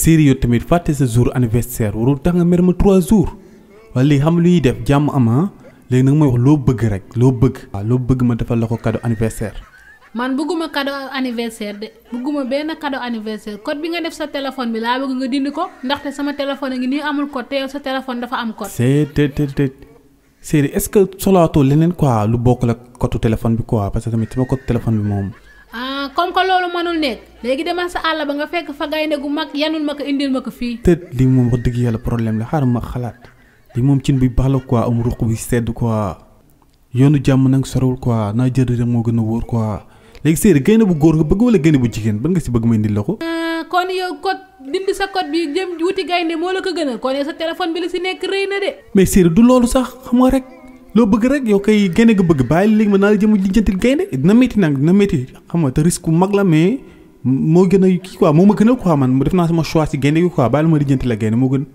série yow tamit fàtte sa jour anniversaire warul tax nga mer ma 3 jours wala léegi xam lu ñuy def jàmm ama léegi nag mooy wax loo bëgg rek loo bëgg. waaw loo bëgg ma defal la ko cadeau anniversaire. man bëgguma cadeau anniversaire de bëgguma benn cadeau anniversaire code bi nga def sa téléphone bi laa bëgg nga dindi ko ndaxte sama téléphone a ngi nii amul code te yow sa téléphone dafa am code. c'est série est-ce que solaatoo leneen quoi lu bokk la code téléphone bi quoi parce que tamit sama code téléphone bi moom. ah comme que loolu mënul nekk léegi demal sa àll ba nga fekk fa gaynde gu mag yanul ma ko indil ma ko fii. te lii moom wax dëgg yàlla problème la xaaral ma xalaat lii moom cin bi baax la quoi am ruq bi sedd quoi yoonu jàmm nag sorewul quoi naa jël rek moo gën a wóor quoi léegi série gaynde bu góor nga bëgg wala gaynde bu jigéen ban nga si bëgg ma indil la ko. kon yow code dindi sa code bi jëm wuti gaynde moo la ko gënal kon yow sa téléphone bi la si nekk rëy na de. mais série du loolu sax xam nga rek loo bëgg rek yow kay gaynde nga bëgg bàyyi léegi ma naa la jëm lijjantil gaynde dina métti nag dina métti xam nga te risque bu mag la mais moo gën a kii quoi moo ma gënal quoi man def naa sama choix si gaynde gi quoi bàyyi la ma lijjantil la gaynde moo gën.